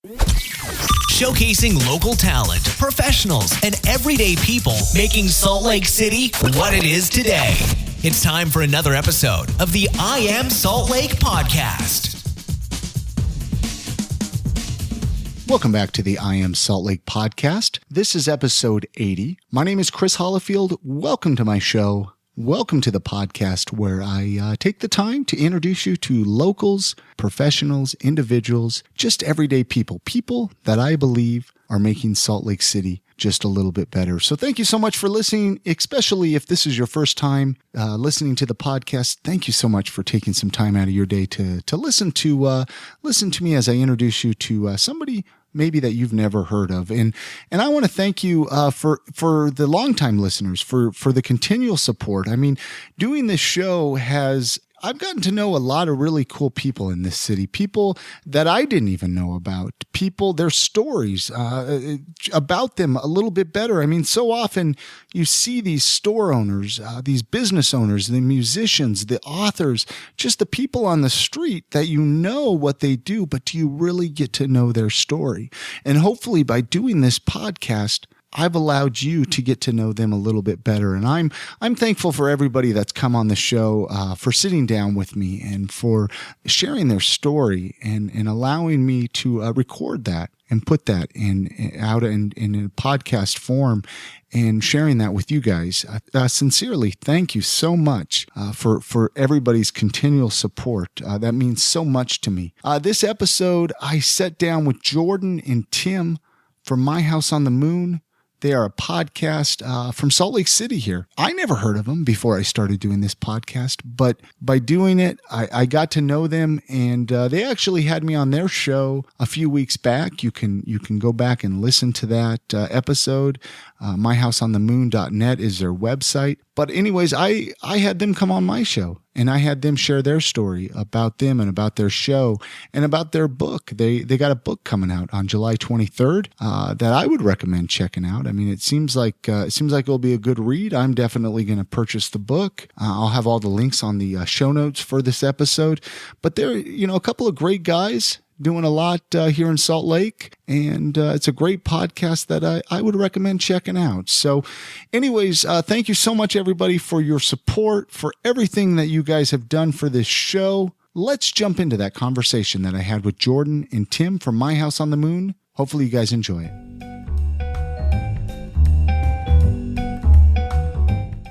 Showcasing local talent, professionals, and everyday people making Salt Lake City what it is today. It's time for another episode of the I Am Salt Lake podcast. Welcome back to the I Am Salt Lake podcast. This is episode 80. My name is Chris Hollifield. Welcome to my show. Welcome to the podcast where I take the time to introduce you to locals, professionals, individuals, just everyday people that I believe are making Salt Lake City just a little bit better. So thank you so much for listening, especially if this is your first time listening to the podcast. Thank you so much for taking some time out of your day to listen to me as I introduce you to somebody maybe that you've never heard of. And I want to thank you for the longtime listeners, for the continual support. I mean, doing this show I've gotten to know a lot of really cool people in this city, people that I didn't even know about, their stories about them a little bit better. I mean, so often you see these store owners, these business owners, the musicians, the authors, just the people on the street that you know what they do, but do you really get to know their story? And hopefully by doing this podcast, I've allowed you to get to know them a little bit better. And I'm thankful for everybody that's come on the show, for sitting down with me and for sharing their story and allowing me to record that and put that out in a podcast form and sharing that with you guys. Sincerely, thank you so much for everybody's continual support. That means so much to me. This episode, I sat down with Jordan and Tim from My House on the Moon. They are a podcast from Salt Lake City here. I never heard of them before I started doing this podcast, but by doing it, I got to know them, and they actually had me on their show a few weeks back. You can go back and listen to that episode. myhouseonthemoon.net is their website. But anyways, I had them come on my show, and I had them share their story about them and about their show and about their book. They got a book coming out on July 23rd that I would recommend checking out. I mean, it seems like it'll be a good read. I'm definitely going to purchase the book. I'll have all the links on the show notes for this episode. But they're a couple of great guys doing a lot here in Salt Lake, and it's a great podcast that I would recommend checking out. So anyways, thank you so much, everybody, for your support, for everything that you guys have done for this show. Let's jump into that conversation that I had with Jordan and Tim from My House on the Moon. Hopefully you guys enjoy it.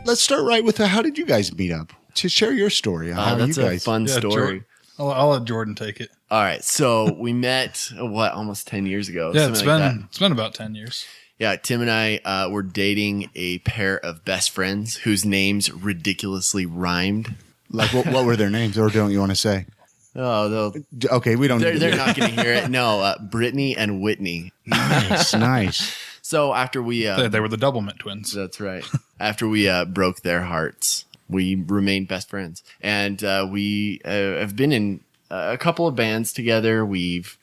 Let's start right with how did you guys meet up? To share your story. How that's you guys? a fun story. I'll let Jordan take it. All right. So we met, almost 10 years ago? Yeah, it's been about 10 years. Yeah, Tim and I were dating a pair of best friends whose names ridiculously rhymed. Like what were their names, or don't you want to say? Oh, okay, we don't. They're not going to hear it. No, Brittany and Whitney. Nice. So after we, they were the Doublemint twins. That's right. After we broke their hearts, we remained best friends, and we have been in a couple of bands together. We've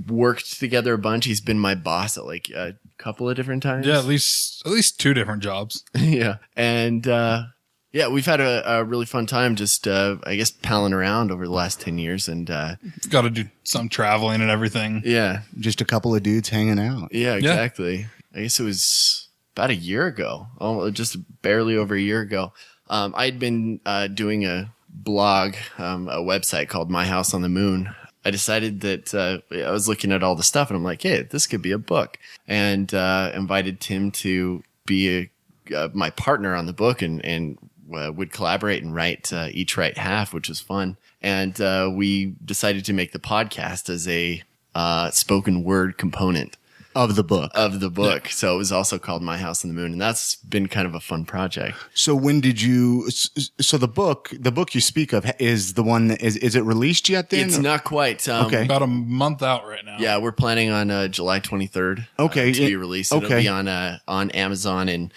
worked together a bunch. He's been my boss at like a couple of different times. Yeah, at least 2 different jobs. Yeah, and we've had a really fun time. Just I guess palling around over the last 10 years, and got to do some traveling and everything. Yeah, just a couple of dudes hanging out. Yeah, exactly. I guess it was about a year ago, just barely over a year ago. I'd been doing a blog, a website called My House on the Moon. I decided that I was looking at all the stuff, and I'm like, hey, this could be a book. And invited Tim to be my partner on the book, and would collaborate and each write half, which was fun. And we decided to make the podcast as a spoken word component of the book. Yeah. So it was also called My House on the Moon, and that's been kind of a fun project. So when did you? So the book you speak of is the one that is it released yet? Then it's not quite. Okay, about a month out right now. Yeah, we're planning on July 23rd. Okay, to be released. It'll be on Amazon and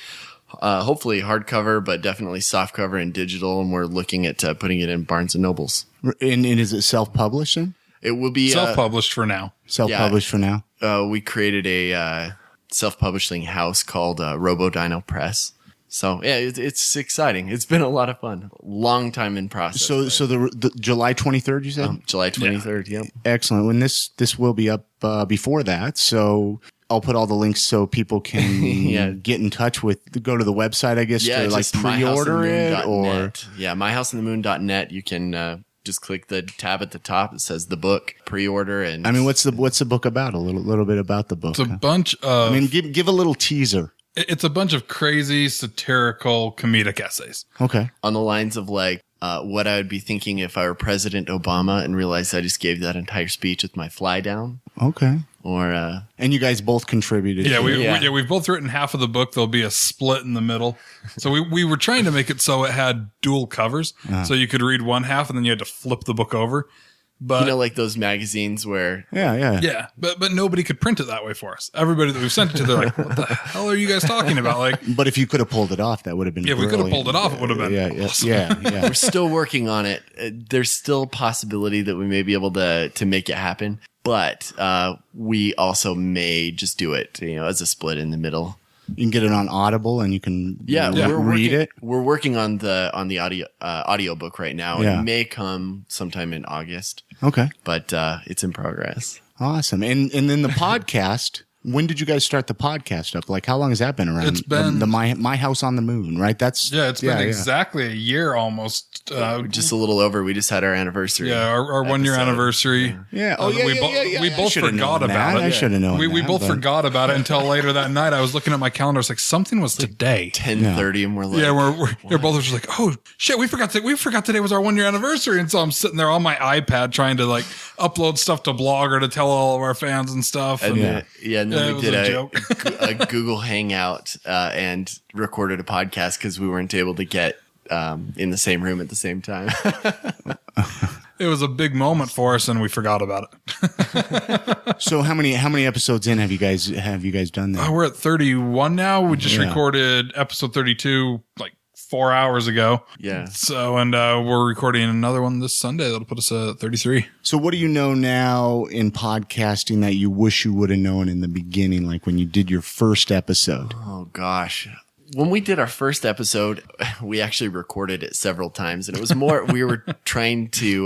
hopefully hardcover, but definitely softcover and digital. And we're looking at putting it in Barnes and Nobles. And is it self-publishing? It will be self-published for now. Self-published for now. We created a self-publishing house called Robo Dino Press. So yeah, it's exciting. It's been a lot of fun. Long time in process. So the July 23rd, you said? July 23rd. Yep. Excellent. When this will be up before that, so I'll put all the links so people can get in touch with. Go to the website, I guess, to like pre-order it or myhouseonthemoon.net. You can just click the tab at the top. It says the book pre-order. And I mean, what's the book about? A little bit about the book. It's a bunch of. I mean, give a little teaser. It's a bunch of crazy satirical comedic essays. Okay. On the lines of like what I would be thinking if I were President Obama and realized I just gave that entire speech with my fly down. Okay. Or and you guys both contributed. Yeah, we've both written half of the book. There'll be a split in the middle. So we were trying to make it so it had dual covers, so you could read one half and then you had to flip the book over. But like those magazines where yeah, but nobody could print it that way for us. Everybody that we've sent it to, they're like, "What the hell are you guys talking about?" Like, but if you could have pulled it off, that would have been if we could have pulled it off, it would have been awesome. Yeah. We're still working on it. There's still a possibility that we may be able to make it happen, but we also may just do it, as a split in the middle. You can get it on Audible, and you can read it. We're working on the audio book right now. Yeah. It may come sometime in August. Okay, but it's in progress. Awesome. And then the podcast. When did you guys start the podcast up? Like, how long has that been around? It's been the My House on the Moon, right? It's been exactly a year almost. Just a little over. We just had our anniversary. Yeah, our 1 year anniversary. Yeah. We both forgot about it. I should have known. We both forgot about it until later that night. I was looking at my calendar. I was like, something was today. 10:30, and we're like, we're both just like, oh shit, we forgot today was our 1 year anniversary. And so I'm sitting there on my iPad trying to like upload stuff to Blogger to tell all of our fans and stuff. And then we did a Google Hangout and recorded a podcast because we weren't able to get in the same room at the same time. It was a big moment for us, and we forgot about it. So how many episodes in have you guys done that? We're at 31 now. We just recorded episode 32 like 4 hours ago. Yeah. So, and we're recording another one this Sunday that'll put us at 33. So what do you know now in podcasting that you wish you would have known in the beginning, like when you did your first episode? Oh, gosh. When we did our first episode, we actually recorded it several times, and it was more, we were trying to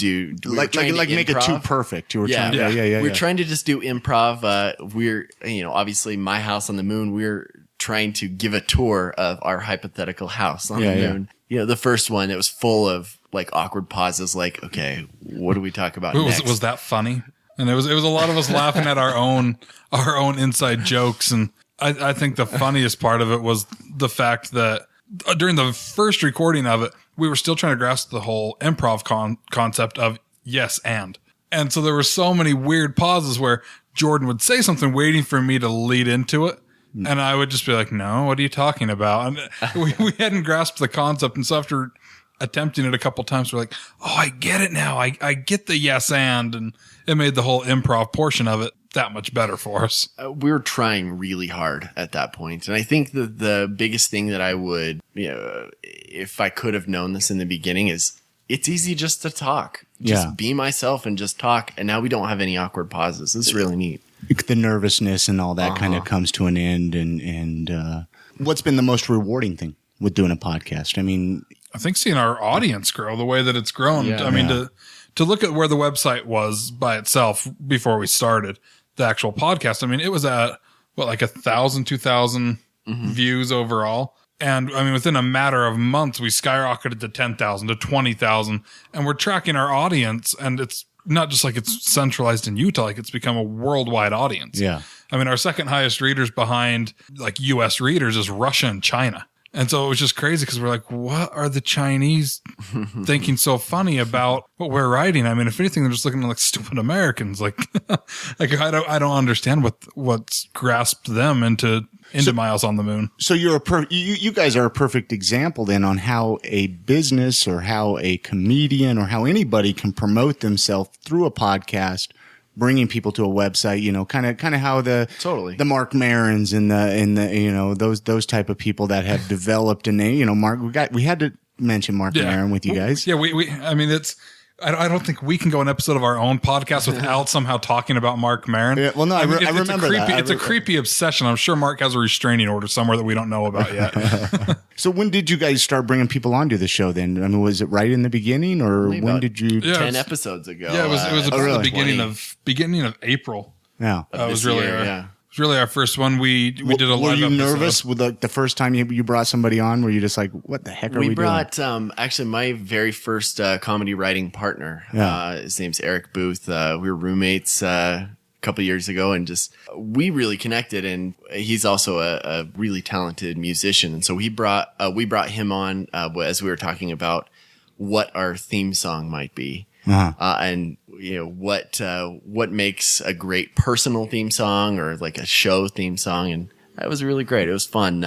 make it too perfect. You were trying We're trying to just do improv. We're, obviously My House on the Moon, we're trying to give a tour of our hypothetical house on the moon. The first one, it was full of like awkward pauses, like, okay, what do we talk about next? Was that funny? And it was a lot of us laughing at our own inside jokes. And I think the funniest part of it was the fact that during the first recording of it, we were still trying to grasp the whole improv concept of yes and. And so there were so many weird pauses where Jordan would say something waiting for me to lead into it. And I would just be like, no, what are you talking about? And we hadn't grasped the concept. And so after attempting it a couple times, we're like, oh, I get it now. I get the yes and it made the whole improv portion of it that much better for us. We were trying really hard at that point. And I think the biggest thing that I would, if I could have known this in the beginning, is it's easy just to talk. Just be myself and just talk. And now we don't have any awkward pauses. It's really neat. The nervousness and all that kind of comes to an end. And what's been the most rewarding thing with doing a podcast? I mean, I think seeing our audience grow the way that it's grown. Yeah, I mean, to look at where the website was by itself before we started the actual podcast. I mean, it was at like 1,000, 2,000 views overall. And I mean, within a matter of months, we skyrocketed to 10,000 to 20,000, and we're tracking our audience. And it's not just like it's centralized in Utah, like it's become a worldwide audience. Yeah. I mean, our second highest readers behind like US readers is Russia and China. And so it was just crazy because we're like, what are the Chinese thinking so funny about what we're writing? I mean, if anything, they're just looking like stupid Americans. Like, I don't understand what's grasped them into My House on the Moon. So you guys are a perfect example then on how a business or how a comedian or how anybody can promote themselves through a podcast, bringing people to a website, kind of how the Mark Marons and the those type of people that have developed a name, Mark, we had to mention Mark Maron with you guys. Yeah. I mean, I don't think we can go an episode of our own podcast without somehow talking about Mark Maron. Yeah, well, no, I remember that. It's a creepy obsession. I'm sure Mark has a restraining order somewhere that we don't know about yet. So when did you guys start bringing people onto the show then? I mean, was it right in the beginning or when did you? 10 episodes ago. Yeah, it was about really? the beginning of April. Yeah. It was really our first one. We did a live Were you episode. nervous with the first time you brought somebody on? Were you just like, what the heck are we doing? We brought actually my very first comedy writing partner. Yeah. His name's Eric Booth. We were roommates a couple years ago, and we really connected. And he's also a really talented musician, and so we brought him on as we were talking about what our theme song might be. And what makes a great personal theme song or like a show theme song, and that was really great. It was fun.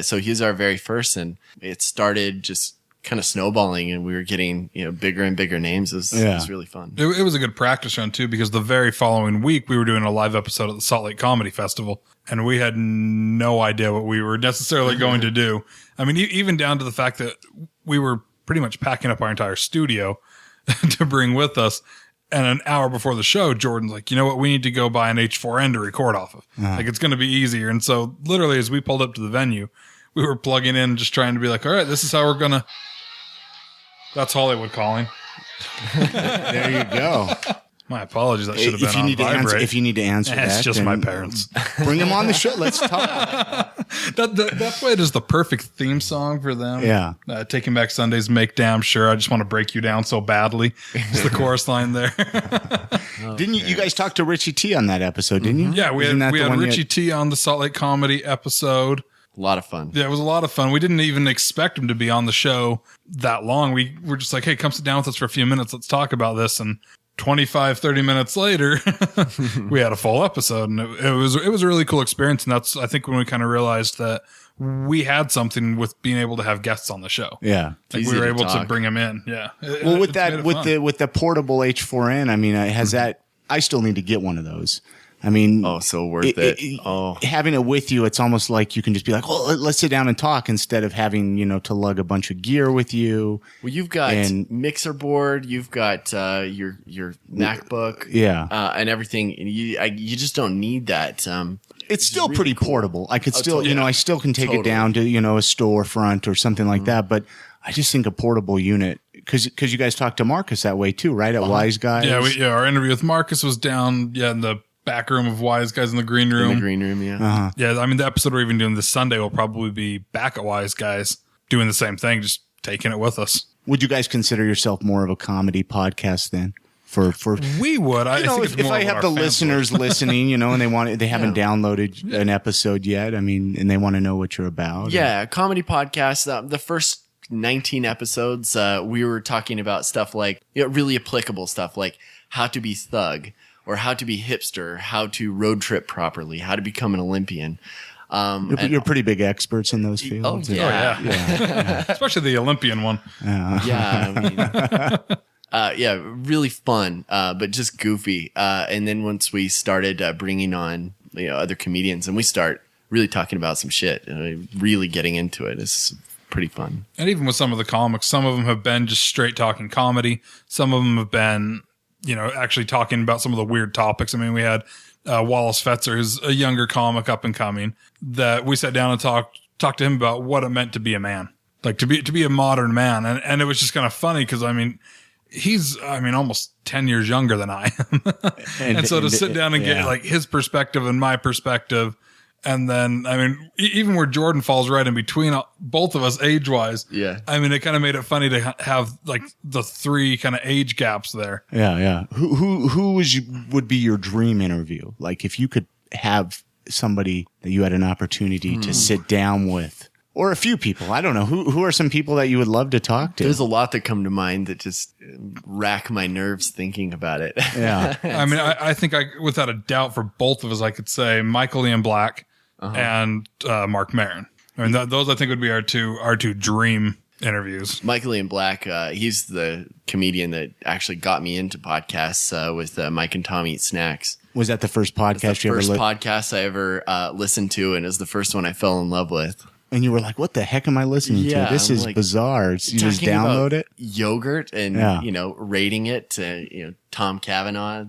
So he's our very first, and it started just kind of snowballing, and we were getting bigger and bigger names. It was really fun. It was a good practice run too, because the very following week we were doing a live episode at the Salt Lake Comedy Festival, and we had no idea what we were necessarily going to do. I mean, even down to the fact that we were pretty much packing up our entire studio to bring with us. And an hour before the show, Jordan's like, you know what? We need to go buy an H4n to record off of. Like, it's going to be easier. And so literally as we pulled up to the venue, we were plugging in, just trying to be like, all right, this is how we're going to. That's Hollywood calling. There you go. My apologies. That should have been on vibrate. If you need to answer that. It's just my parents. Bring them on the show. Let's talk. That way it is the perfect theme song for them. Yeah. Taking Back Sundays, make damn sure I just want to break you down so badly. It's the chorus line there. Didn't you guys talk to Richie T on that episode, didn't you? Yeah, we had Richie T on the Salt Lake Comedy episode. A lot of fun. Yeah, it was a lot of fun. We didn't even expect him to be on the show that long. We were just like, hey, come sit down with us for a few minutes. Let's talk about this. And 25, 30 minutes later, we had a full episode, and it was a really cool experience. And that's, I think, when we kind of realized that we had something with being able to have guests on the show. Yeah. Like we were able to bring them in. Yeah. Well, with the portable H4n, I mean, has that, I still need to get one of those. I mean, so worth it. Having it with you, it's almost like you can just be like, well, let's sit down and talk instead of having, to lug a bunch of gear with you. Well, you've got mixer board, you've got your MacBook, and everything. And you just don't need that. It's still really pretty portable. I could still, totally. I still can take it down to, a storefront or something like that. But I just think a portable unit, because you guys talked to Marcus that way too, right? At Wise Guys. Yeah, our interview with Marcus was down, in the back room of Wise Guys in the green room. Uh-huh. Yeah, I mean, the episode we're even doing this Sunday will probably be back at Wise Guys doing the same thing, just taking it with us. Would you guys consider yourself more of a comedy podcast then? We would. I think if I have the listeners listening, and they haven't downloaded an episode yet, I mean, and they want to know what you're about. Yeah, comedy podcast. The first 19 episodes, we were talking about stuff like really applicable stuff like how to be thug, or how to be hipster, how to road trip properly, how to become an Olympian. You're pretty big experts in those fields. Oh, yeah. Especially the Olympian one. Yeah, I mean, really fun, but just goofy. And then once we started bringing on other comedians, and we start really talking about some shit, and really getting into it, it's pretty fun. And even with some of the comics, some of them have been just straight talking comedy. Some of them have been actually talking about some of the weird topics. I mean, we had Wallace Fetzer, who's a younger comic up and coming, that we sat down and talked to him about what it meant to be a man, like to be a modern man. And it was just kind of funny because, I mean, he's almost 10 years younger than I am. and so to sit down and get like his perspective and my perspective. And then, I mean, even where Jordan falls right in between both of us age-wise, I mean, it kind of made it funny to have like the three kind of age gaps there. Yeah. Who would be your dream interview? Like if you could have somebody that you had an opportunity to sit down with, or a few people, I don't know. Who are some people that you would love to talk to? There's a lot that come to mind that just rack my nerves thinking about it. Yeah. I mean, I think without a doubt for both of us, I could say Michael Ian Black and Mark Maron. I mean, those I think would be our two dream interviews. Michael Ian Black, he's the comedian that actually got me into podcasts with Mike and Tom Eat Snacks. Was that the first podcast you ever listened to? First podcast I ever listened to, and it was the first one I fell in love with. And you were like, what the heck am I listening to? This is bizarre. You just download it? Yogurt and, rating it. Tom Cavanaugh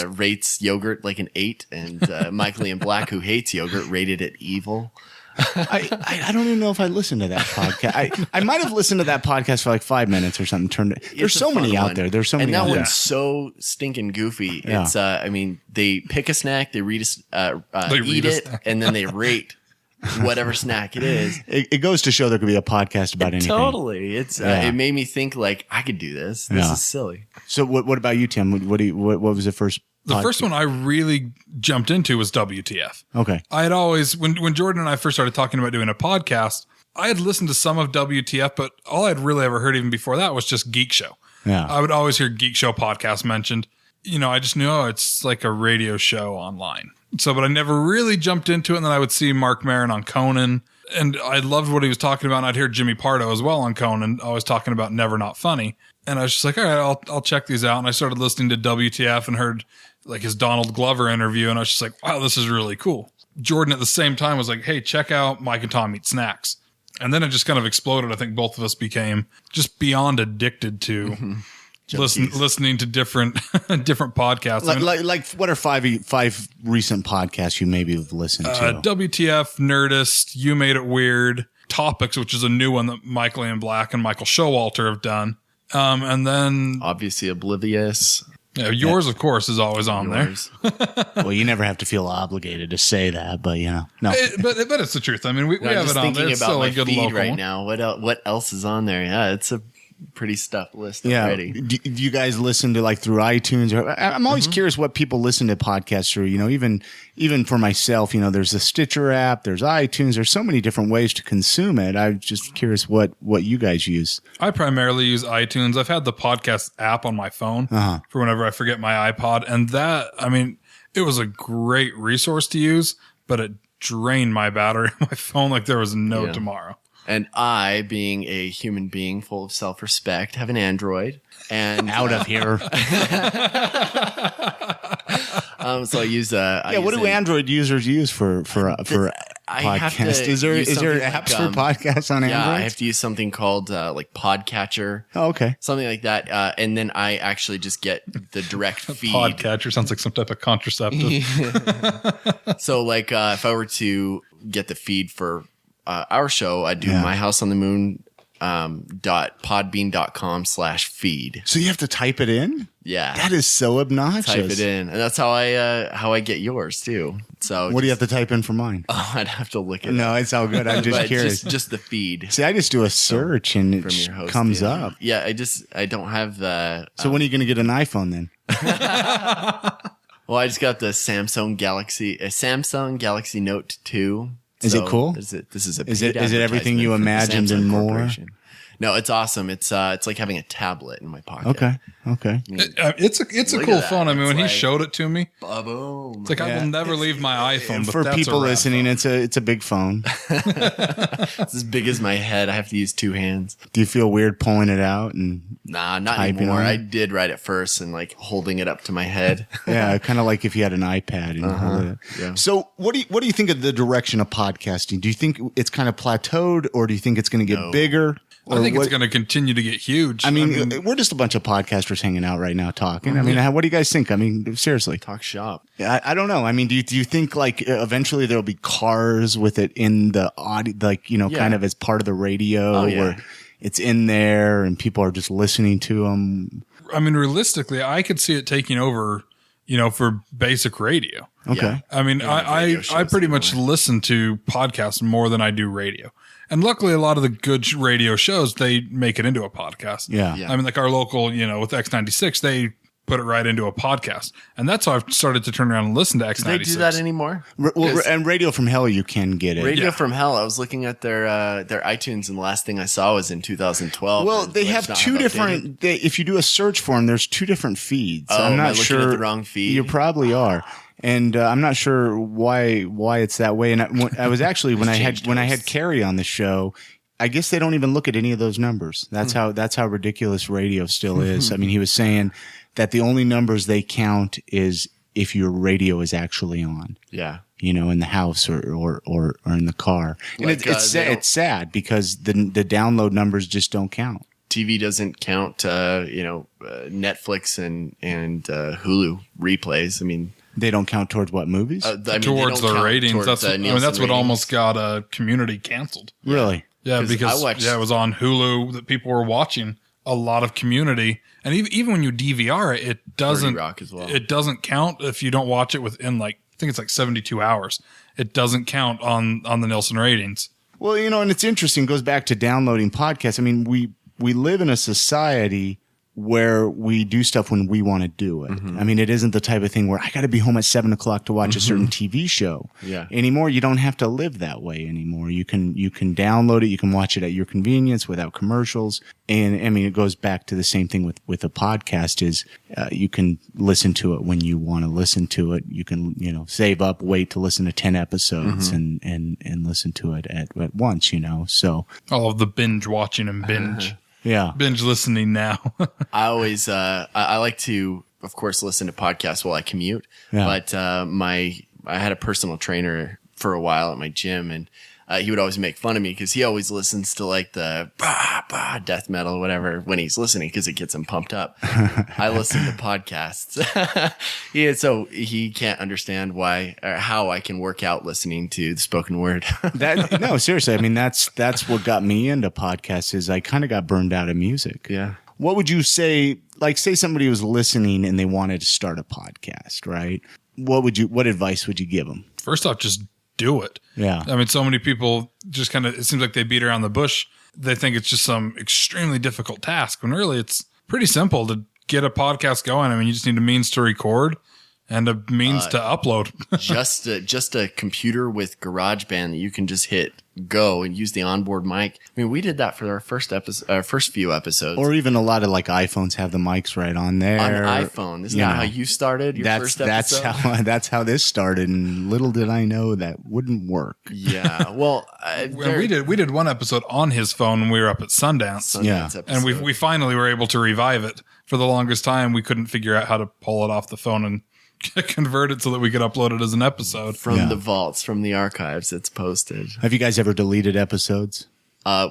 rates yogurt like an 8, and Michael Ian Black, who hates yogurt, rated it evil. I don't even know if I listened to that podcast. I might have listened to that podcast for like 5 minutes or something. There's so many out there. There's so many. And that one's one's so stinking goofy. Yeah. It's they pick a snack, they eat it, and then they rate whatever snack it is. It goes to show there could be a podcast about anything. Totally. It's it made me think like I could do this. This is silly. So what about you, Tim? What was the first? The first one I really jumped into was WTF. Okay. I had always, when Jordan and I first started talking about doing a podcast, I had listened to some of WTF, but all I'd really ever heard even before that was just Geek Show. Yeah. I would always hear Geek Show podcast mentioned. I just knew, it's like a radio show online. So, but I never really jumped into it. And then I would see Mark Maron on Conan, and I loved what he was talking about. And I'd hear Jimmy Pardo as well on Conan, always talking about Never Not Funny. And I was just like, all right, I'll check these out. And I started listening to WTF and heard like his Donald Glover interview. And I was just like, wow, this is really cool. Jordan at the same time was like, hey, check out Mike and Tom Eat Snacks. And then it just kind of exploded. I think both of us became just beyond addicted to listening to different podcasts. Like what are five recent podcasts you maybe have listened to? WTF, Nerdist, You Made It Weird, Topics, which is a new one that Michael Ian Black and Michael Showalter have done. And then obviously Oblivious. Yeah, yours, of course, is always on there. Well, you never have to feel obligated to say that, but no. But it's the truth. I mean, we have it on there. It's still a good local right now. What else is on there? Yeah, it's a pretty stuffed list already. Do you guys listen to like through iTunes? I'm always curious what people listen to podcasts through. Even for myself, there's the Stitcher app, there's iTunes, there's so many different ways to consume it. I'm just curious what you guys use. I primarily use iTunes. I've had the podcast app on my phone for whenever I forget my iPod, and that, it was a great resource to use, but it drained my battery on my phone like there was no tomorrow. And I, being a human being full of self-respect, have an Android. And out of here. So I use what do Android users use for podcast? Is there apps for podcasts on Android? Yeah, I have to use something called like Podcatcher. Oh, okay. Something like that. And then I actually just get the direct feed. Podcatcher sounds like some type of contraceptive. So like if I were to get the feed for our show, I do My House on the Moon .podbean.com/feed. So you have to type it in? Yeah. That is so obnoxious. Type it in. And that's how I get yours too. So what do you have to type in for mine? Oh, I'd have to look it up. No, it's all good. I'm just curious. Just the feed. See, I just do a search and it comes up. Yeah, I don't have the So when are you going to get an iPhone then? Well, I just got the Samsung Galaxy Note 2. Is it cool? Is it everything you imagined and more? No, it's awesome. It's like having a tablet in my pocket. Okay. It's a cool phone. I mean, when he showed it to me, boom. It's like I will never leave my iPhone. But for people listening, it's a big phone. It's as big as my head. I have to use 2 hands. Do you feel weird pulling it out and? Nah, not anymore. I did right at first and like holding it up to my head. Yeah, kind of like if you had an iPad and hold it. Yeah. So what do you think of the direction of podcasting? Do you think it's kind of plateaued, or do you think it's going to get bigger? I think it's going to continue to get huge. I mean, we're just a bunch of podcasters hanging out right now talking. I mean, what do you guys think? I mean, seriously. Talk shop. I don't know. I mean, do you think like eventually there'll be cars with it in the audio, like, kind of as part of the radio where it's in there and people are just listening to them? I mean, realistically, I could see it taking over, for basic radio. Okay. Yeah. I mean, I pretty much listen to podcasts more than I do radio. And luckily, a lot of the good radio shows, they make it into a podcast. Yeah. I mean, like our local, with X96, they put it right into a podcast. And that's how I've started to turn around and listen to X96. Do they do that anymore? And Radio from Hell, you can get it. Radio from Hell, I was looking at their iTunes, and the last thing I saw was in 2012. Well, they have 2 different, if you do a search for them, there's 2 different feeds. Oh, I'm not am I looking at the wrong feed? You probably are. And I'm not sure why it's that way. And I was actually when I had Carrie on the show, I guess they don't even look at any of those numbers. That's how ridiculous radio still is. I mean, he was saying that the only numbers they count is if your radio is actually on. Yeah. You know, in the house or in the car. And Like, it's sad because the download numbers just don't count. TV doesn't count, Netflix and Hulu replays. I mean, they don't count towards what movies? Towards the ratings. That's what ratings. almost got Community canceled. Really? Yeah, because it was on Hulu that people were watching a lot of Community, and even when you DVR it, it doesn't 30 Rock as well. It doesn't count if you don't watch it within I think it's 72 hours. It doesn't count on the Nielsen ratings. Well, you know, and it's interesting. It goes back to downloading podcasts. I mean, we live in a society where we do stuff when we want to do it. I mean, it isn't the type of thing where I got to be home at 7:00 to watch a certain TV show anymore. You don't have to live that way anymore. You can download it. You can watch it at your convenience without commercials. And I mean, it goes back to the same thing with a podcast is, you can listen to it when you want to listen to it. You can, you know, save up, wait to listen to 10 episodes and listen to it at once, you know, so. All of the binge watching and binge. Yeah. Binge listening now. I always, I like to, of course, listen to podcasts while I commute. Yeah. But I had a personal trainer for a while at my gym, and he would always make fun of me because he always listens to like the death metal or whatever when he's listening because it gets him pumped up. I listen to podcasts. So he can't understand why or how I can work out listening to the spoken word. No, seriously. I mean, that's what got me into podcasts is I kind of got burned out of music. Yeah. What would you say, like say somebody was listening and they wanted to start a podcast, right? What advice would you give them? First off, just do it. Yeah. I mean, so many people just it seems like they beat around the bush. They think it's just some extremely difficult task when really it's pretty simple to get a podcast going. I mean, you just need a means to record and a means to upload. just a computer with GarageBand that you can just hit go and use the onboard mic. I mean, we did that for our first few episodes. Or even a lot of like iPhones have the mics right on there. On an iPhone. Isn't that how you started your first episode? That's how this started, and little did I know that wouldn't work. Yeah. Well, we did one episode on his phone when we were up at Sundance. Episode. And we finally were able to revive it. For the longest time, we couldn't figure out how to pull it off the phone and convert it so that we could upload it as an episode. From the vaults, from the archives, it's posted. Have you guys ever deleted episodes?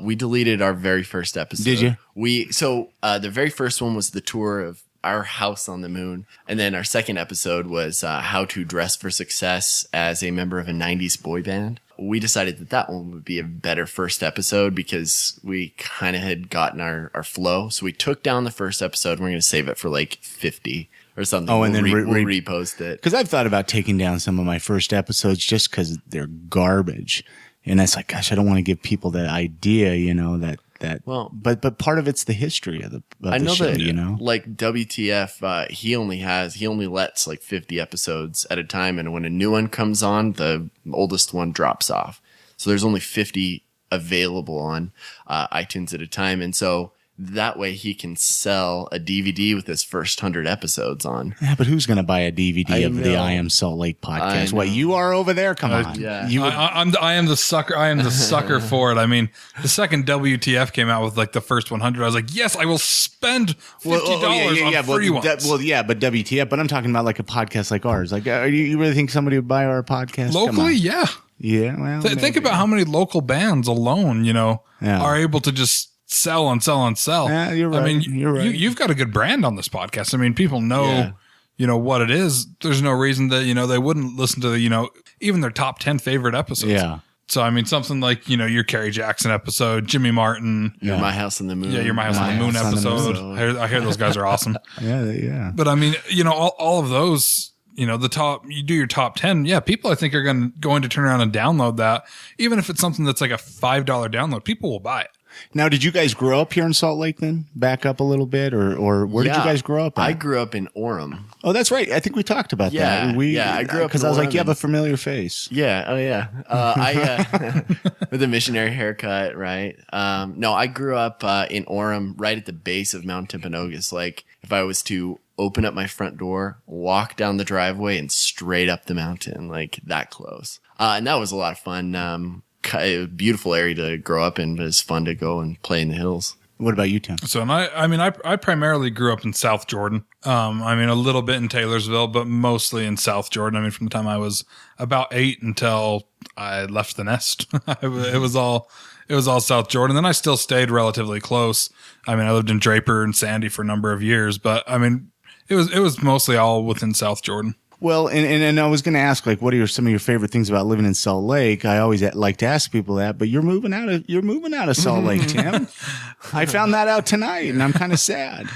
We deleted our very first episode. Did you? The very first one was the tour of our house on the moon. And then our second episode was how to dress for success as a member of a 90s boy band. We decided that one would be a better first episode because we kind of had gotten our flow. So we took down the first episode. We're going to save it for like 50 or something. Oh, and we'll then we'll repost it. Because I've thought about taking down some of my first episodes just because they're garbage. And it's like, gosh, I don't want to give people that idea, you know, but part of it's the history of the show, that, you know, like WTF, he only lets like 50 episodes at a time. And when a new one comes on, the oldest one drops off. So there's only 50 available on iTunes at a time. And so that way he can sell a DVD with his first 100 episodes on. Yeah, but who's going to buy a DVD of the I Am Salt Lake podcast? What, you are over there? Come on. Yeah. I am the sucker. I am the sucker for it. I mean, the second WTF came out with like the first 100, I was like, yes, I will spend $50 on free ones. But WTF. But I'm talking about like a podcast like ours. Like, you really think somebody would buy our podcast? Locally, yeah. Yeah, well, think about how many local bands alone, you know, are able to just sell and sell and sell. Yeah, you're right. I mean, you're right. You've got a good brand on this podcast. I mean, people know, you know, what it is. There's no reason that, you know, they wouldn't listen to the, you know, even their top 10 favorite episodes. Yeah. So, I mean, something like, you know, your Kerry Jackson episode, Jimmy Martin. Your My House on the Moon. Yeah, your My House on the Moon episode. I hear those guys are awesome. Yeah. But I mean, you know, all of those, you know, you do your top 10. Yeah, people I think are going to turn around and download that. Even if it's something that's like a $5 download, people will buy it. Now, did you guys grow up here in Salt Lake then? Back up a little bit? Or where did you guys grow up at? I grew up in Orem. Oh, that's right. I think we talked about that. I grew up because I was like, you have a familiar face. Yeah. Oh, yeah. I with a missionary haircut, right? No, I grew up in Orem, right at the base of Mount Timpanogos. Like, if I was to open up my front door, walk down the driveway, and straight up the mountain, like that close. And that was a lot of fun. A beautiful area to grow up in, but it's fun to go and play in the hills. What about you, Tim? So, and I primarily grew up in South Jordan. A little bit in Taylorsville, but mostly in South Jordan. From the time I was about 8 until I left the nest, it was all South Jordan. Then I still stayed relatively close. I lived in Draper and Sandy for a number of years, but it was mostly all within South Jordan. Well, and I was going to ask, like, what are some of your favorite things about living in Salt Lake? I always like to ask people that, but you're moving out of Salt Lake, Tim. I found that out tonight, and I'm kind of sad.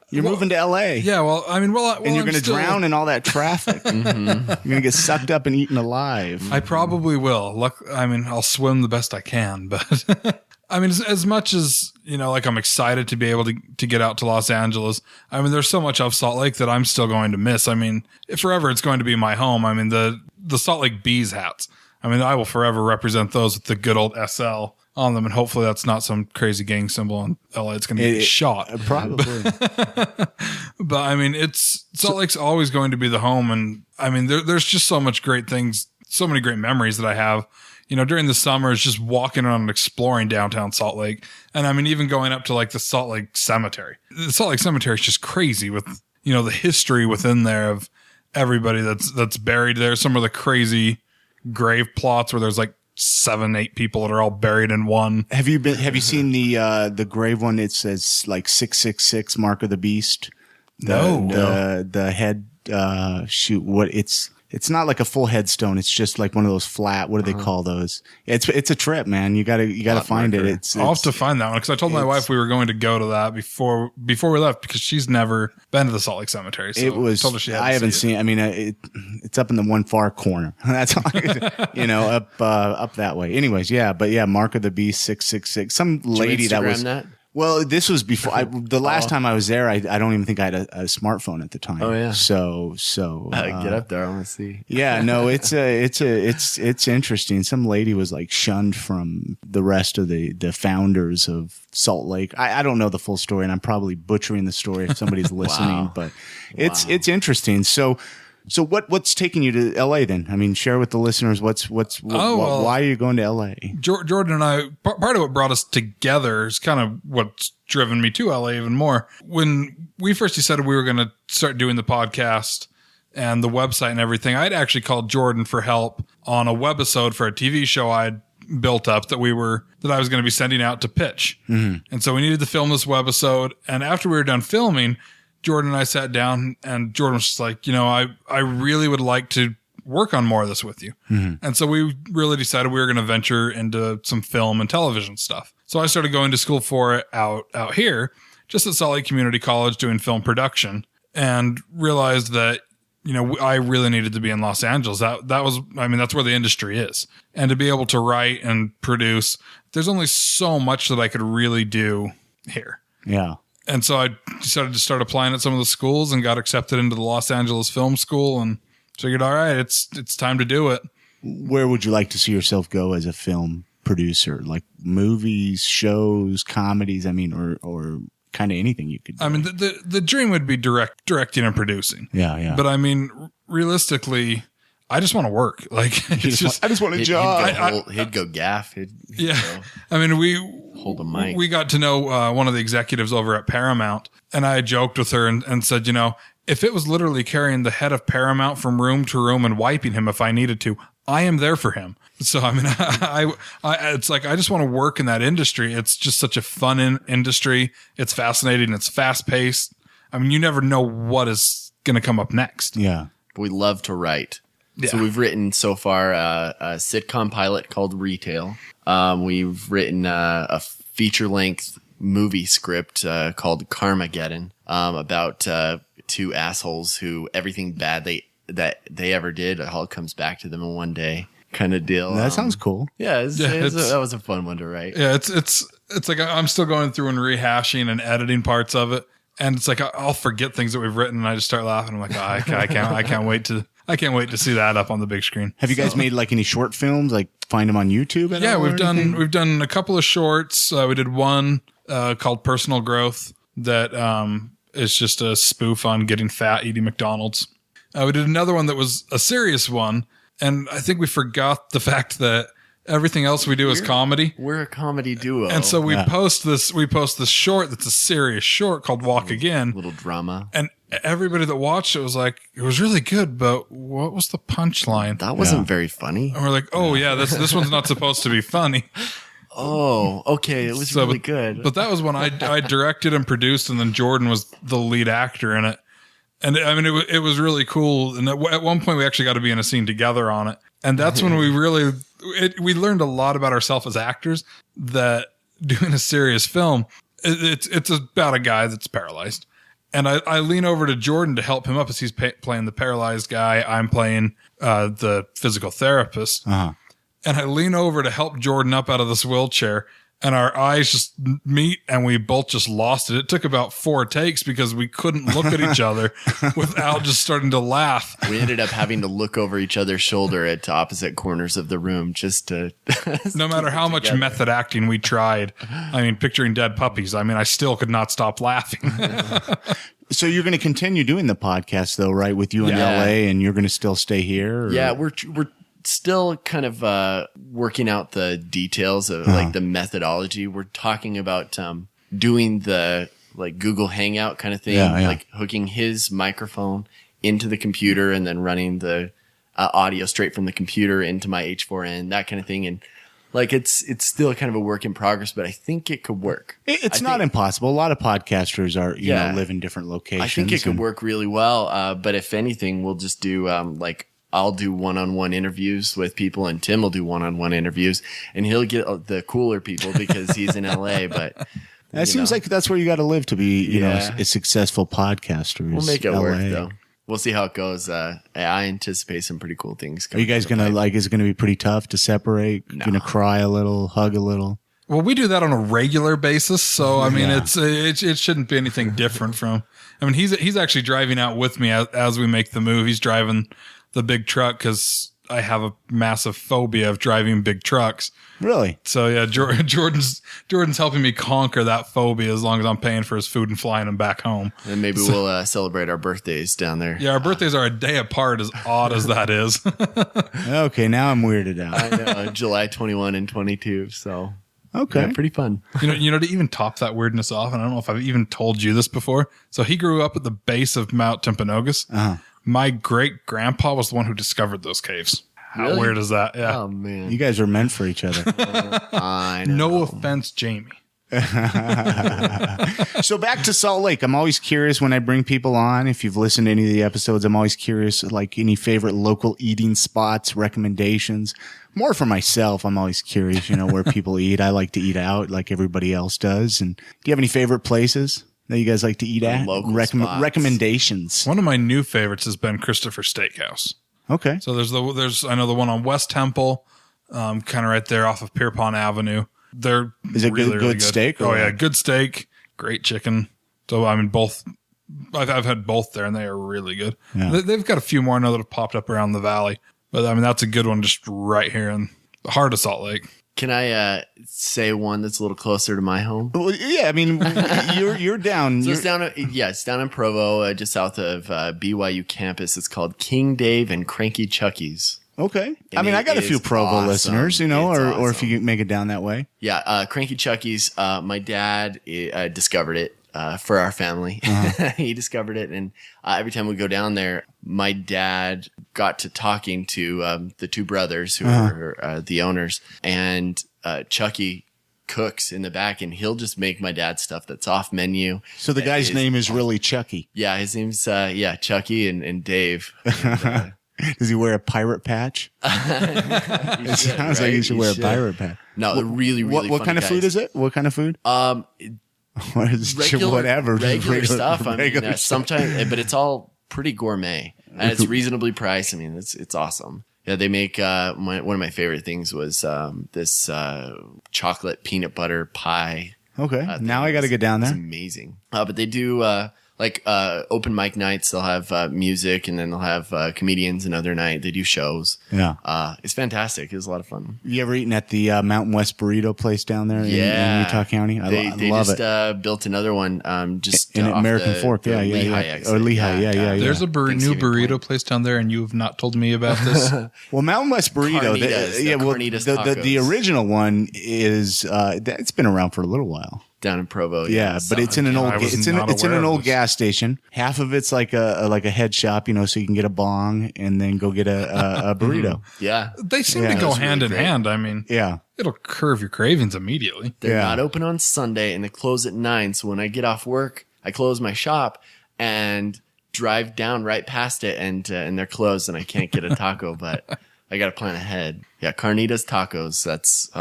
You're moving to L.A. Yeah, and you're going to drown in all that traffic. Mm-hmm. You're going to get sucked up and eaten alive. I probably will. I'll swim the best I can, but as much as, I'm excited to be able to get out to Los Angeles. There's so much of Salt Lake that I'm still going to miss. Forever it's going to be my home. The Salt Lake Bees hats. I will forever represent those with the good old SL on them, and hopefully that's not some crazy gang symbol in LA. It's going to get shot. Probably. But Salt Lake's always going to be the home, and there's just so much great things, so many great memories that I have. During the summers, just walking around and exploring downtown Salt Lake. And even going up to like the Salt Lake Cemetery. The Salt Lake Cemetery is just crazy with, the history within there of everybody that's buried there. Some of the crazy grave plots where there's like 7-8 people that are all buried in one. Have you seen the grave one? It says like 666 Mark of the Beast. The head, it's not like a full headstone. It's just like one of those flat. What do they call those? It's a trip, man. You gotta find it. I'll have to find that one because I told my wife we were going to go to that before we left because she's never been to the Salt Lake Cemetery. So it was. Told her she had I haven't seen. It's up in the one far corner. That's all. Up that way. Anyways, yeah, but yeah, Mark of the Beast 666. Some lady that was. That? Well, this was before the last time I was there. I don't even think I had a smartphone at the time. Oh yeah. So get up there. I want to see. Yeah, no, it's interesting. Some lady was like shunned from the rest of the founders of Salt Lake. I don't know the full story, and I'm probably butchering the story if somebody's listening. Wow. But it's interesting. So what's taking you to LA then? Share with the listeners why are you going to LA? Jordan and I, part of what brought us together is kind of what's driven me to LA even more. When we first decided we were going to start doing the podcast and the website and everything, I'd actually called Jordan for help on a webisode for a TV show I'd built up that I was going to be sending out to pitch. Mm-hmm. And so we needed to film this webisode. And after we were done filming, Jordan and I sat down, and Jordan was just like, I really would like to work on more of this with you. Mm-hmm. And so we really decided we were going to venture into some film and television stuff. So I started going to school for it out here, just at Salt Lake Community College doing film production, and realized that, I really needed to be in Los Angeles. That was, that's where the industry is. And to be able to write and produce, there's only so much that I could really do here. Yeah. And so I decided to start applying at some of the schools and got accepted into the Los Angeles Film School and figured, all right, it's time to do it. Where would you like to see yourself go as a film producer? Like movies, shows, comedies, or kind of anything you could do? The dream would be directing and producing. Yeah. But realistically, I just want to work. Like, I just want a job. He'd go gaff. Hold a mic. We got to know one of the executives over at Paramount, and I joked with her and said, if it was literally carrying the head of Paramount from room to room and wiping him if I needed to, I am there for him. So, it's like, I just want to work in that industry. It's just such a fun industry. It's fascinating. It's fast paced. You never know what is going to come up next. Yeah. We love to write. Yeah. So we've written so far a sitcom pilot called Retail. We've written a feature-length movie script called Carmageddon about two assholes who everything bad that they ever did, it all comes back to them in one day kind of deal. That sounds cool. Yeah, that was a fun one to write. Yeah, it's like I'm still going through and rehashing and editing parts of it. And it's like I'll forget things that we've written and I just start laughing. I'm like, I can't wait to see that up on the big screen. Have you guys made like any short films? Like find them on YouTube? Yeah, we've done a couple of shorts. We did one called Personal Growth that is just a spoof on getting fat eating McDonald's. We did another one that was a serious one, and I think we forgot the fact that Everything else we do is comedy. We're a comedy duo. And so we post this short that's a serious short called Walk Again. Little drama. And everybody that watched it was like, it was really good, but what was the punchline? That wasn't very funny. And we're like, oh yeah, this one's not supposed to be funny. Oh, okay. It was really good. But that was when I directed and produced, and then Jordan was the lead actor in it. And I mean, it was really cool. And at one point we actually got to be in a scene together on it. And that's when we we learned a lot about ourselves as actors, that doing a serious film, it's about a guy that's paralyzed. And I lean over to Jordan to help him up as he's playing the paralyzed guy. I'm playing the physical therapist. Uh-huh. And I lean over to help Jordan up out of this wheelchair. And our eyes just meet, and we both just lost it. It took about 4 takes because we couldn't look at each other without just starting to laugh. We ended up having to look over each other's shoulder at opposite corners of the room just to... No matter how much method acting we tried, I mean, picturing dead puppies, I mean, I still could not stop laughing. So you're going to continue doing the podcast, though, right, with you in LA, and you're going to still stay here? Or? Yeah, we're still kind of working out the details of like the methodology. We're talking about doing the like Google Hangout kind of thing, like hooking his microphone into the computer and then running the audio straight from the computer into my H4n, that kind of thing. And like it's still kind of a work in progress, but I think it could work. It's not impossible. A lot of podcasters are you know live in different locations. I think it could work really well. But if anything, we'll just do like I'll do one-on-one interviews with people, and Tim will do one-on-one interviews, and he'll get the cooler people because he's in LA. But it seems like that's where you got to live to be, you know, a successful podcaster. We'll make it work, though. We'll see how it goes. I anticipate some pretty cool things. Are you guys gonna is it gonna be pretty tough to separate? No. Gonna cry a little, hug a little? Well, we do that on a regular basis, so I mean, it shouldn't be anything different from. I mean, he's actually driving out with me as we make the move. He's driving the big truck because I have a massive phobia of driving big trucks. Really? So yeah, Jordan's helping me conquer that phobia as long as I'm paying for his food and flying him back home. And maybe we'll celebrate our birthdays down there. Yeah, our birthdays are a day apart, as odd as that is. Okay, now I'm weirded out. I know, July 21 and 22. So okay, yeah, pretty fun. You know, to even top that weirdness off, and I don't know if I've even told you this before. So he grew up at the base of Mount Timpanogos. Uh-huh. My great grandpa was the one who discovered those caves. How weird is that? Yeah. Oh man, you guys are meant for each other. I know. No offense, Jamie. So back to Salt Lake. I'm always curious when I bring people on. If you've listened to any of the episodes, I'm always curious, like any favorite local eating spots, recommendations. More for myself, I'm always curious, you know, where people eat. I like to eat out like everybody else does. And do you have any favorite places that you guys like to eat at? Recommendations. One of my new favorites has been Christopher Steakhouse. Okay. So there's I know the one on West Temple, kind of right there off of Pierpont Avenue. Is it really good steak? Oh yeah, good steak, great chicken. So I mean, both. I've had both there, and they are really good. Yeah. They've got a few more I know that have popped up around the valley, but I mean that's a good one, just right here in the heart of Salt Lake. Can I say one that's a little closer to my home? Well, yeah, I mean, you're down. So it's down in Provo, just south of BYU campus. It's called King Dave and Cranky Chucky's. Okay. And I mean, I got a few Provo listeners, you know, or if you make it down that way. Yeah, Cranky Chucky's. My dad discovered it for our family. Uh-huh. He discovered it, and every time we go down there, my dad got to talking to the two brothers who are the owners, and Chucky cooks in the back, and he'll just make my dad stuff that's off menu. So the guy's name is really Chucky. Yeah, his name's Chucky and Dave. And, does he wear a pirate patch? It sounds like he should wear a pirate patch. No, really what kind of food is it? What kind of food? What is regular stuff. I mean, sometimes, but it's all pretty gourmet, and it's reasonably priced. I mean, it's awesome. Yeah, they make one of my favorite things was this chocolate peanut butter pie. Okay, now I got to get down there. It's amazing. But they do like open mic nights. They'll have music, and then they'll have comedians another night. They do shows. Yeah. It's fantastic. It was a lot of fun. You ever eaten at the Mountain West Burrito place down there in Utah County? They love just it. Built another one just in off American the, Fork. the Yeah. Lehigh exit. Lehigh. Yeah. There's a new Thanksgiving burrito point. place down there, and you have not told me about this. Well, Mountain West Burrito. Carnitas The tacos. original one is it's been around for a little while. Down in Provo. Yeah, but it's in an old I was it's not in aware an of old this. gas station. Half of it's like a head shop, so you can get a bong and then go get a burrito. Yeah. They seem Yeah. to go That's hand really in great. hand. I mean, Yeah. it'll curve your cravings immediately. They're Yeah. not open on Sunday, and they close at 9. So when I get off work, I close my shop and drive down right past it, and they're closed, and I can't get a taco, but I got to plan ahead. Yeah, Carnitas Tacos. That's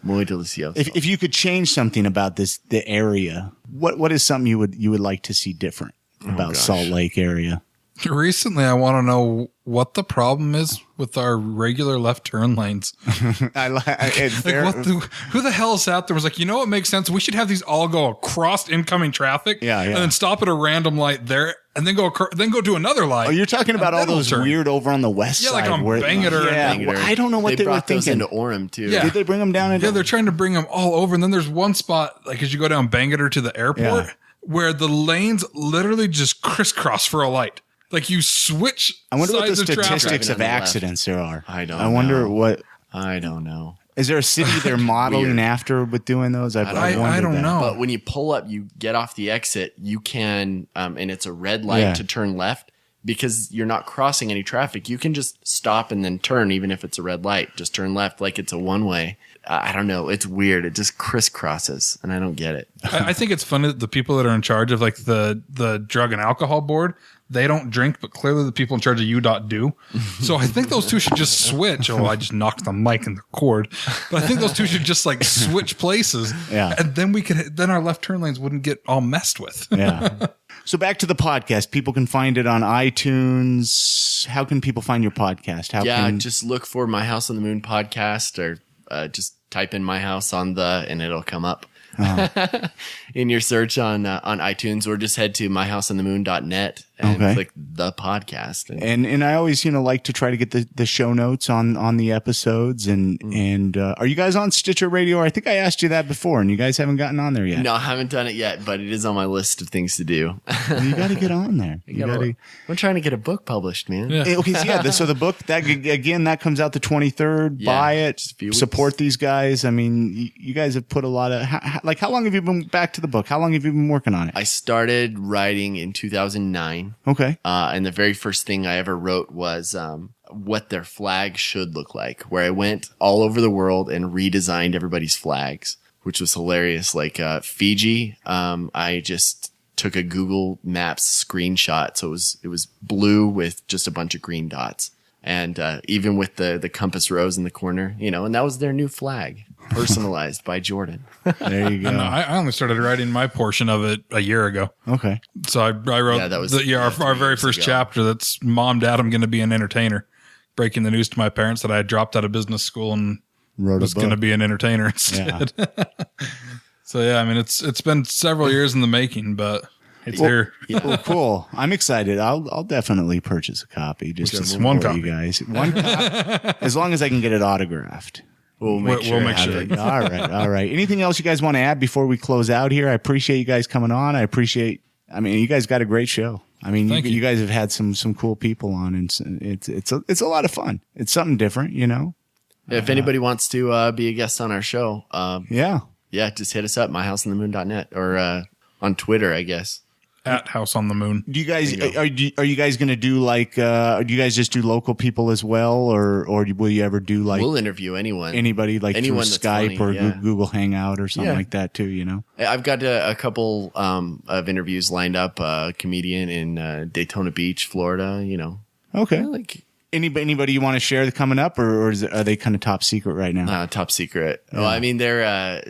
muy delicioso. If you could change something about the area, what is something you would like to see different about Salt Lake area? Recently, I want to know what the problem is with our regular left turn lanes. Who the hell sat there was like, what makes sense? We should have these all go across incoming traffic, and then stop at a random light there, and then go to another light. Oh, you're talking about all those weird over on the west side. like on Bangor and well, I don't know what they were brought those thinking. into Orem too. Yeah. Did they bring them down? Yeah, they're trying to bring them all over. And then there's one spot, like as you go down Bangor to the airport, where the lanes literally just crisscross for a light. Like you switch. I wonder what the sides of traffic. statistics Driving of on the accidents there are. I don't I wonder know. what. I don't know. Is there a city they're modeling Weird. after with doing those? I I don't know. But when you pull up, you get off the exit, you can, and it's a red light to turn left because you're not crossing any traffic. You can just stop and then turn, even if it's a red light. Just turn left like it's a one-way. I don't know. It's weird. It just crisscrosses, and I don't get it. I think it's funny that the people that are in charge of like the drug and alcohol board, they don't drink, but clearly the people in charge of UDOT do. So I think those two should just switch. Oh, I just knocked the mic and the cord. But I think those two should just like switch places. Yeah. And then our left turn lanes wouldn't get all messed with. Yeah. So back to the podcast. People can find it on iTunes. How can people find your podcast? Just look for My House on the Moon podcast, or just type in My House on and it'll come up. In your search on iTunes, or just head to myhouseonthemoon.net and click the podcast. And I always, like to try to get the show notes on the episodes and are you guys on Stitcher Radio? I think I asked you that before and you guys haven't gotten on there yet. No, I haven't done it yet, but it is on my list of things to do. You got to get on there. I'm trying to get a book published, man. Yeah. So the book that comes out the 23rd. Yeah, Buy it. just a few weeks. Support these guys. I mean, you guys have put a lot of how long have you been back to the book? How long have you been working on it? I started writing in 2009. Okay. And the very first thing I ever wrote was what their flag should look like, where I went all over the world and redesigned everybody's flags, which was hilarious. Like Fiji, I just took a Google Maps screenshot. So it was blue with just a bunch of green dots. And even with the compass rose in the corner, and that was their new flag, personalized by Jordan. There you go. No, I only started writing my portion of it a year ago. Okay. So I wrote that was our very first ago. chapter. That's Mom, Dad, I'm going to be an entertainer. Breaking the news to my parents that I had dropped out of business school and was going to be an entertainer instead. Yeah. So yeah, I mean it's been several years in the making, but it's here. Yeah. Well, cool. I'm excited. I'll definitely purchase a copy just to one support copy. you guys. One copy. As long as I can get it autographed. We'll make sure. All right. Anything else you guys want to add before we close out here? I appreciate you guys coming on. You guys got a great show. I mean, you guys have had some cool people on, and it's a lot of fun. It's something different, If anybody wants to be a guest on our show, just hit us up, myhouseonthemoon.net, or on Twitter, I guess. At House on the Moon. Do you guys are you guys going to do like do you guys just do local people as well, or will you ever do like we'll interview anybody like anyone through Skype funny, or Google Hangout or something like that too? I've got a couple of interviews lined up. A comedian in Daytona Beach, Florida. Okay. Like anybody you want to share coming up, or are they kind of top secret right now? top secret. Yeah. Well, I mean they're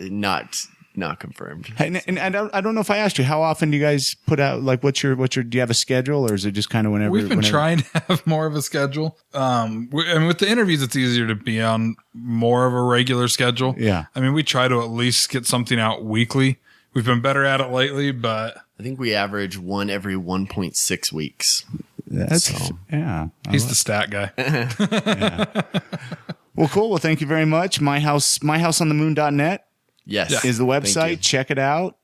not confirmed. And I don't know if I asked you, how often do you guys put out, like, what's your, do you have a schedule, or is it just kind of whenever? We've been trying to have more of a schedule. With the interviews, it's easier to be on more of a regular schedule. Yeah. I mean, we try to at least get something out weekly. We've been better at it lately, but I think we average one every 1.6 weeks. Yeah. He's the stat guy. Yeah. Well, cool. Well, thank you very much. myhouseonthemoon.net Yes. is the Thank you. website. Check it out.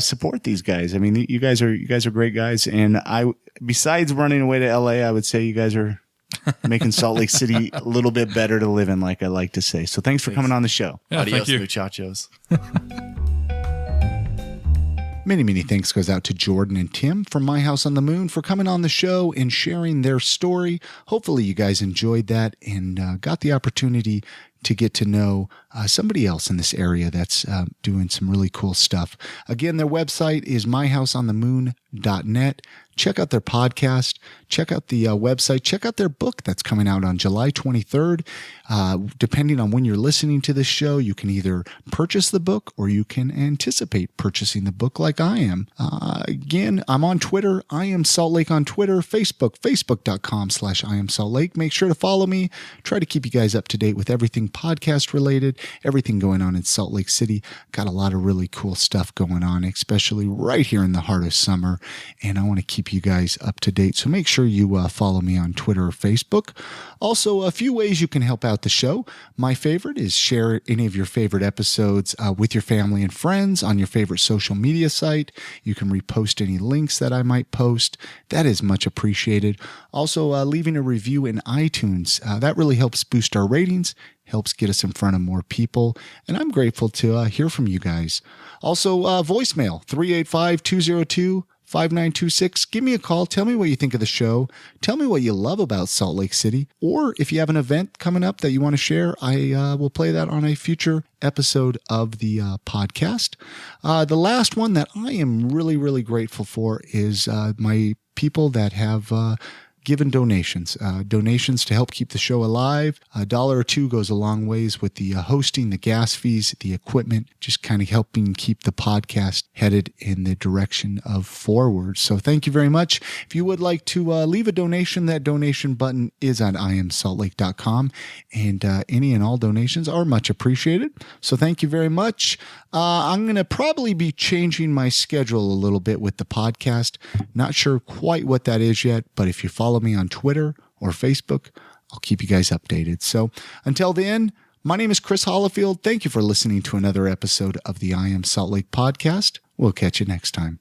Support these guys. I mean, you guys are great guys. And besides running away to LA, I would say you guys are making Salt Lake City a little bit better to live in, like I like to say. So thanks for coming on the show. Yeah, Adios, thank you. muchachos. Many, many thanks goes out to Jordan and Tim from My House on the Moon for coming on the show and sharing their story. Hopefully you guys enjoyed that and got the opportunity to get to know somebody else in this area that's doing some really cool stuff. Again, their website is myhouseonthemoon.net. Check out their podcast. Check out the website. Check out their book that's coming out on July 23rd. Depending on when you're listening to this show, you can either purchase the book or you can anticipate purchasing the book like I am. Again, I'm on Twitter. I am Salt Lake on Twitter. Facebook, facebook.com/I am Salt Lake. Make sure to follow me. Try to keep you guys up to date with everything podcast related, everything going on in Salt Lake City. Got a lot of really cool stuff going on, especially right here in the heart of summer. And I want to keep you guys up to date. So make sure you follow me on Twitter or Facebook. Also, a few ways you can help out the show. My favorite is share any of your favorite episodes with your family and friends on your favorite social media site. You can repost any links that I might post. That is much appreciated. Also, leaving a review in iTunes. That really helps boost our ratings, helps get us in front of more people. And I'm grateful to hear from you guys. Also, voicemail 385-202-5926. Give me a call. Tell me what you think of the show. Tell me what you love about Salt Lake City. Or if you have an event coming up that you want to share, I will play that on a future episode of the podcast. The last one that I am really, really grateful for is my people that have given donations to help keep the show alive. $1 or $2 goes a long ways with the hosting, the gas fees, the equipment, just kind of helping keep the podcast headed in the direction of forward. So thank you very much. If you would like to leave a donation, that donation button is on iamsaltlake.com, and any and all donations are much appreciated. So thank you very much. I'm going to probably be changing my schedule a little bit with the podcast. Not sure quite what that is yet, but if you follow me on Twitter or Facebook, I'll keep you guys updated. So until then, my name is Chris Hollifield. Thank you for listening to another episode of the I Am Salt Lake podcast. We'll catch you next time.